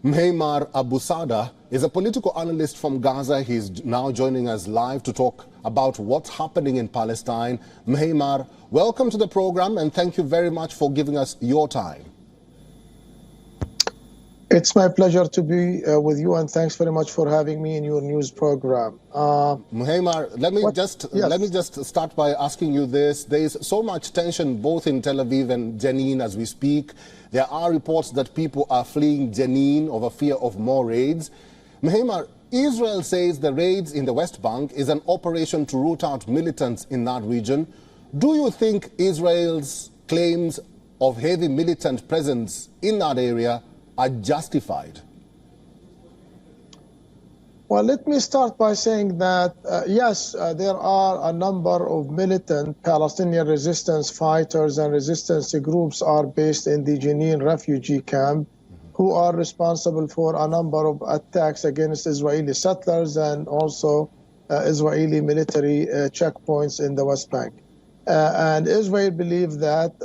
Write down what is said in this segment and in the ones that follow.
Mkhaimar Abusada is a political analyst from Gaza. He's now joining us live to talk about what's happening in Palestine. Mkhaimar, welcome to the program and thank you very much for giving us your time. It's my pleasure to be with you, and thanks very much for having me in your news program. Mkhaimar, let me just start by asking you this. There is so much tension both in Tel Aviv and Jenin as we speak. There are reports that people are fleeing Jenin over fear of more raids. Mkhaimar, Israel says the raids in the West Bank is an operation to root out militants in that region. Do you think Israel's claims of heavy militant presence in that area are justified? Well, let me start by saying that, yes, there are a number of militant Palestinian resistance fighters and resistance groups are based in the Jenin refugee camp who are responsible for a number of attacks against Israeli settlers and also Israeli military checkpoints in the West Bank. And Israel believes that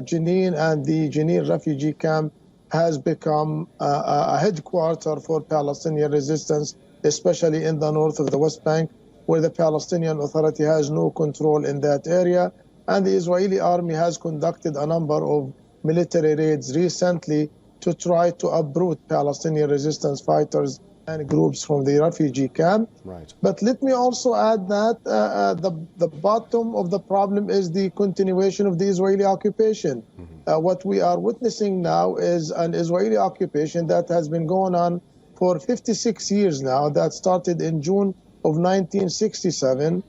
Jenin and the Jenin refugee camp has become a headquarter for Palestinian resistance, especially in the north of the West Bank, where the Palestinian Authority has no control in that area. And the Israeli army has conducted a number of military raids recently to try to uproot Palestinian resistance fighters and groups from the refugee camp. Right. But let me also add that the bottom of the problem is the continuation of the Israeli occupation. What we are witnessing now is an Israeli occupation that has been going on for 56 years now, that started in June of 1967.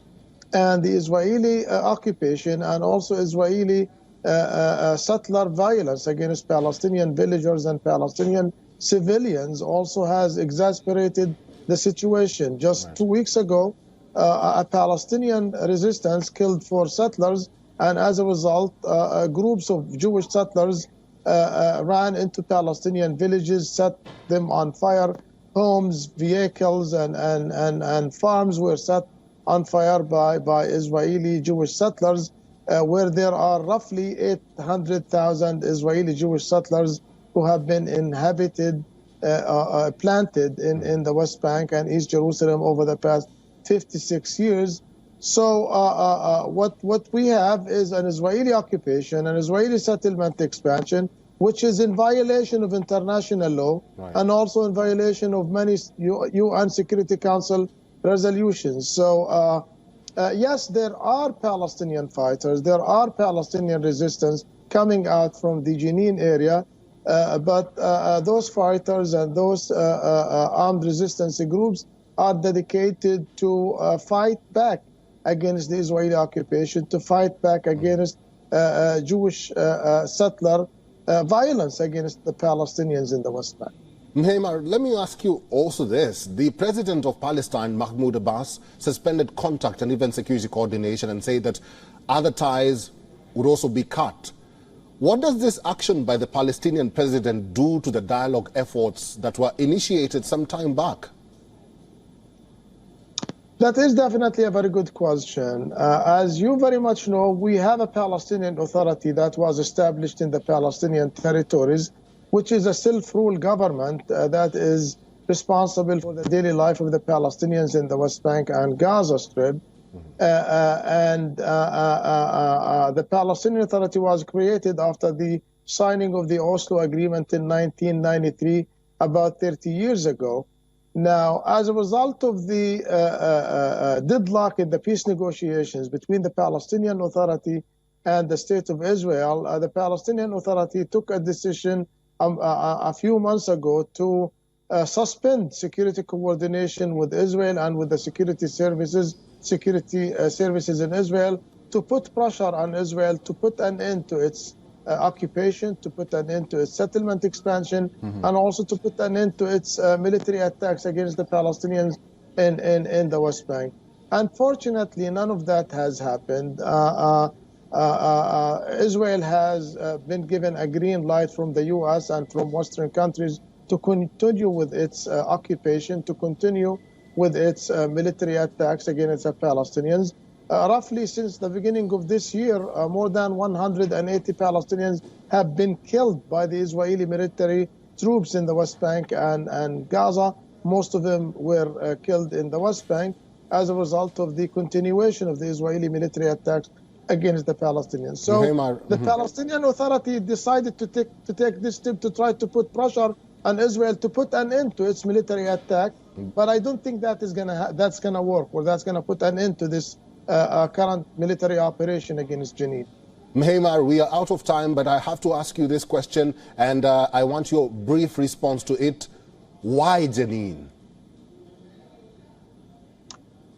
And the Israeli occupation and also Israeli settler violence against Palestinian villagers and Palestinian civilians also has exacerbated the situation. Just 2 weeks ago, a Palestinian resistance killed 4 settlers, and as a result, groups of Jewish settlers ran into Palestinian villages, set them on fire. Homes, vehicles, and farms were set on fire by Israeli Jewish settlers, where there are roughly 800,000 Israeli Jewish settlers who have been planted in the West Bank and East Jerusalem over the past 56 years. So what we have is an Israeli occupation, an Israeli settlement expansion, which is in violation of international law, right, and also in violation of many UN Security Council resolutions. So yes, there are Palestinian fighters, there are Palestinian resistance coming out from the Jenin area, but those fighters and those armed resistance groups are dedicated to fight back against the Israeli occupation, to fight back against Jewish settler violence against the Palestinians in the West Bank. Mkhaimar, let me ask you also this. The president of Palestine, Mahmoud Abbas, suspended contact and even security coordination and said that other ties would also be cut. What does this action by the Palestinian president do to the dialogue efforts that were initiated some time back? That is definitely a very good question. As you very much know, we have a Palestinian Authority that was established in the Palestinian territories, which is a self-rule government that is responsible for the daily life of the Palestinians in the West Bank and Gaza Strip. The Palestinian Authority was created after the signing of the Oslo Agreement in 1993, about 30 years ago. Now, as a result of the deadlock in the peace negotiations between the Palestinian Authority and the State of Israel, the Palestinian Authority took a decision a few months ago to suspend security coordination with Israel and with the security services in Israel, to put pressure on Israel to put an end to its occupation, to put an end to its settlement expansion, and also to put an end to its military attacks against the Palestinians in the West Bank. Unfortunately, none of that has happened. Israel has been given a green light from the U.S. and from Western countries to continue with its occupation, to continue with its military attacks against the Palestinians. Roughly since the beginning of this year, more than 180 Palestinians have been killed by the Israeli military troops in the West Bank and Gaza. Most of them were killed in the West Bank as a result of the continuation of the Israeli military attacks against the Palestinians. So the Palestinian Authority decided to take this step to try to put pressure on Israel to put an end to its military attack. But I don't think that's gonna work, or that's gonna put an end to this current military operation against Jenin. Mkhaimar, we are out of time, but I have to ask you this question, and I want your brief response to it. Why Jenin?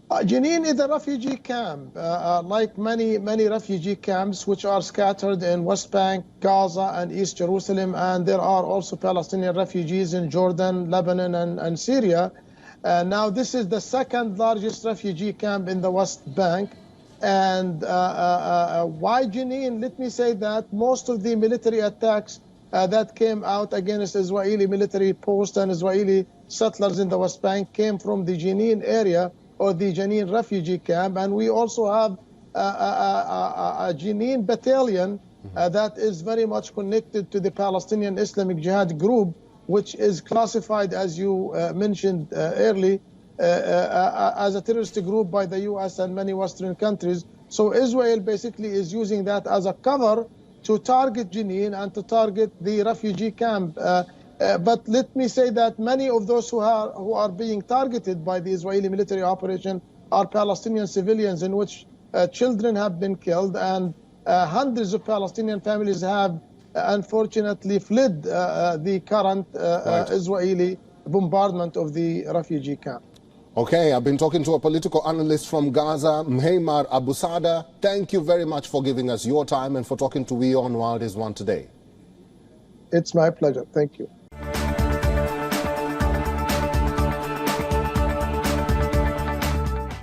Jenin is a refugee camp, like many refugee camps which are scattered in West Bank, Gaza, and East Jerusalem, and there are also Palestinian refugees in Jordan, Lebanon, and Syria. Now, this is the second largest refugee camp in the West Bank. And why Jenin? Let me say that most of the military attacks that came out against Israeli military posts and Israeli settlers in the West Bank came from the Jenin area, or the Jenin refugee camp. And we also have a Jenin battalion that is very much connected to the Palestinian Islamic Jihad group, which is classified, as you mentioned earlier, as a terrorist group by the US and many Western countries. So Israel basically is using that as a cover to target Jenin and to target the refugee camp. But let me say that many of those who are being targeted by the Israeli military operation are Palestinian civilians, in which children have been killed, and hundreds of Palestinian families have unfortunately fled the current Israeli bombardment of the refugee camp. Okay, I've been talking to a political analyst from Gaza, Mkhaimar Abusada. Thank you very much for giving us your time and for talking to WION World is One today. It's my pleasure. Thank you.